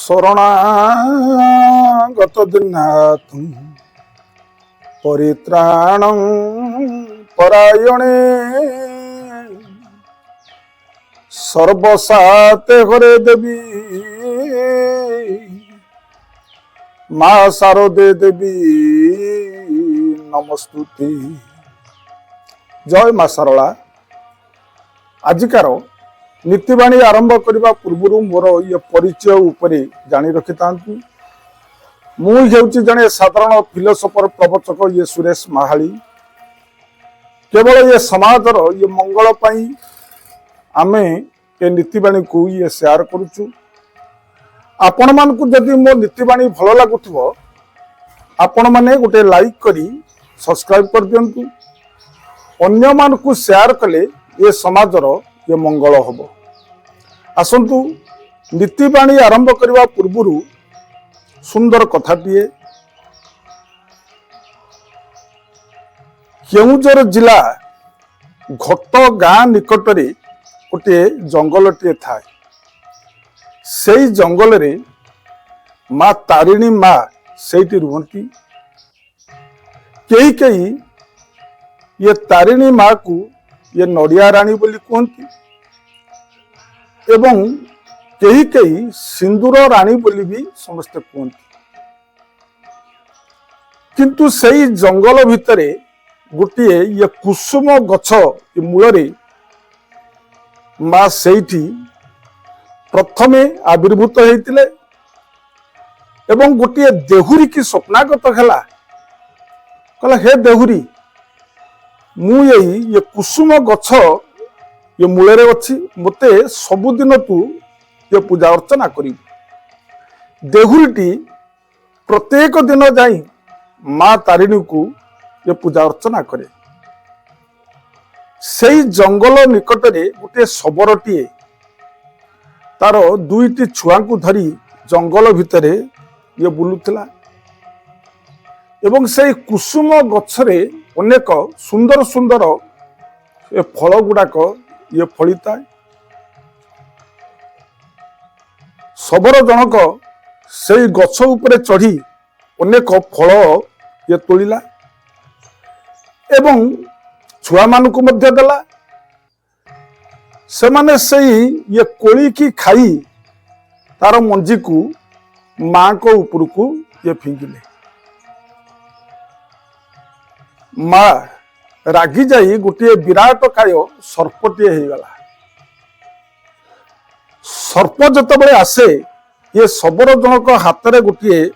শরণাগত দিনাথ পরিত্রাণ পরায়ণে সর্বসাতে হরে দেবী মা শারদে দেবী নমস্তুতি। জয় মা শারଳା। আজিକାର नीतिवाणी आरंभ करने पूर्व मोर ये परिचय उपरे जानी रखि था। मुझे जड़े साधारण फिलोसोफर प्रवचक ये सुरेश महाली। केवल ये समाजर ये मंगल आमे ये नीतिवाणी को ये शेयर करुचु। आपण मानकु जदि मो नीतिवाणी भल लगुथिबो आपण माने गोटे लाइक करी सब्सक्राइब कर दियंतु। अन्य मानकु शेयर कले ये समाजर ये मंगल होबो। आसंतु नीतिवाणी आरंभ करने पूर्व सुंदर कथाटीए। केउंझर जिला घट गाँ निकटरे गोटे जंगलटे थाए। से जंगल रे माँ तारिणी माँ सेठी रुहंती। कई कई ये तारिणी माँ को ये नड़िया राणी बोली कहती एवं कई कई सिंदूर राणी बोली भी समस्ते कहती। किंतु सही जंगल भितरे गोटे ये कुसुम गछ मूल माँ सेठी प्रथमे आविर्भूत होते एवं गोटे देहुरी की स्वप्नागत है। कहला हे देहुरी मु ये कुसुम गछ ये मूल अच्छी मते सबुदिन तू ये पूजा अर्चना करी। देहुरीटी प्रत्येक दिन जाई माँ तारिणी को ये पूजा अर्चना करे। सेई जंगल निकटरे गोटे सबरटीए तार दुईटी छुआ को धरी जंगल भितरे ये बुलुथिला एवं से कुसुम गछरे अनेक सुंदर सुंदर ये फल गुड़ाक ये फलिता। सबर जनक से गछ उपरे चढ़ी अनेक फल ये तोलिला एवं छुआ मानकु मध्य देला। से माने सही ये कोली की खाई तार मंजी को माँ को ऊपर को ये फिंगिले। माँ रागी जाई गोटे विराट काय सर्पटे हो गला। सर्प जतबे आसे ये सबर जनक हाथ में गोटे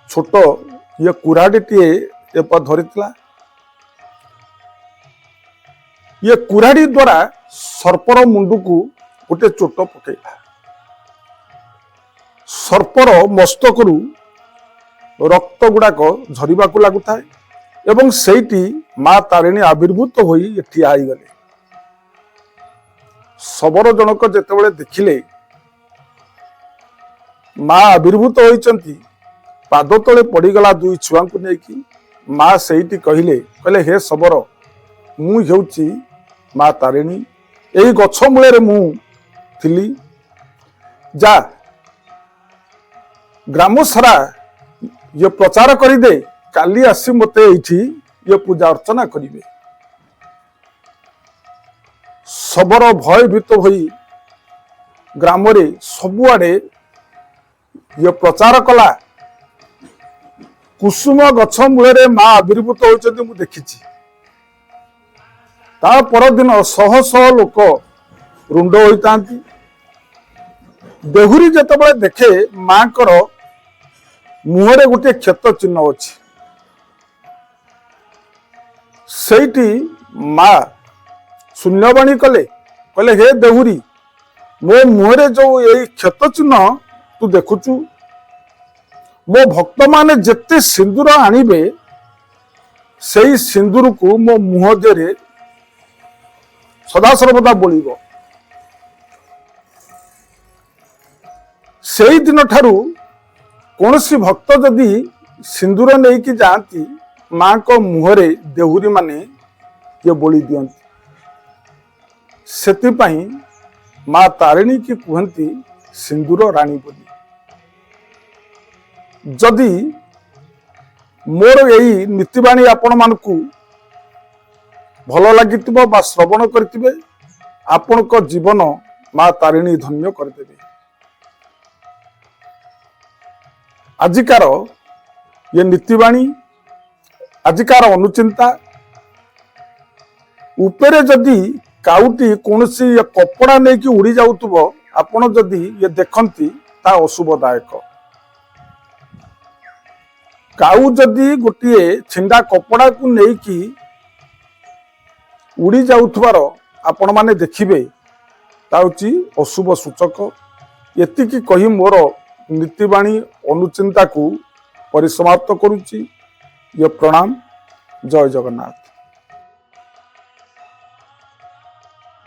छोट ये कुराड़ीटे धरीला। ये कुराड़ी द्वारा सर्पर मुंडू को गोटे चोट पकेला। सर्पर मस्तक रक्त गुड़ाक झरवा को लगुता एवं सेठी माँ तारिणी आविर्भूत होई ठिया हो गले। सबर जनक जेतेबेले देखिले माँ आविर्भूत होइचंती पाद तले पड़ीगला दुई छुआ को लेकिन माँ सेठी कहले हे सबर मु हेउची माँ तारिणी यही गछ मूल मु थिली। जा ग्राम सारा ये प्रचार करिदे काली आसी मते एठी ये पूजा अर्चना करिवे। सबर भयभीत होई ग्राम रे सबुआडे ये प्रचार कला। कुसुम गछ मूल माँ आविर्भूत होइचंती मु देखिछि। ता परदिन शह शह लोक रुंड होता। देहुरी जेतेबेले देखे माँ कर मुहरे गोटे क्षत चिन्ह अच्छी। सेठी माँ शून्यवाणी कले हे देहुरी मो मुहरे जो यही क्षत चिन्ह तू देखुचु मो भक्त माने जेते सिंदूर आनिबे सेई सिंदूर को मो मुह देरे सदा सर्वदा बोलिबो। सेई दिन ठारू कौनसी भक्त जदि सिंदूर नहीं कि जाती माँ को मुहरे देहुरी माने ये बोली दियंती। सेति पई माँ तारिणी की कहती सिंदूर राणी बोली। जदि मोर यही नीतिवाणी आपण मानकु भल लगी श्रवण करेंगे आपण को जीवन माँ तारिणी धन्य करदेवे। आजिकार ये नीतिवाणी आजिकार अनुचिंता उपरे जदि काउटी कौन कपड़ा नहीं कि उड़ी जाऊथुबो आपण जदि ये देखंती ता अशुभदायक। काउ जदि गोटे छिंडा कपड़ा को नहीं कि उड़ी जाउथबार आपण माने देखिबे ता होची अशुभ सूचक। एतिकी कही मोर नीतिवाणी अनुचिंता को परिसमाप्त करुची। ये प्रणाम। जय जगन्नाथ।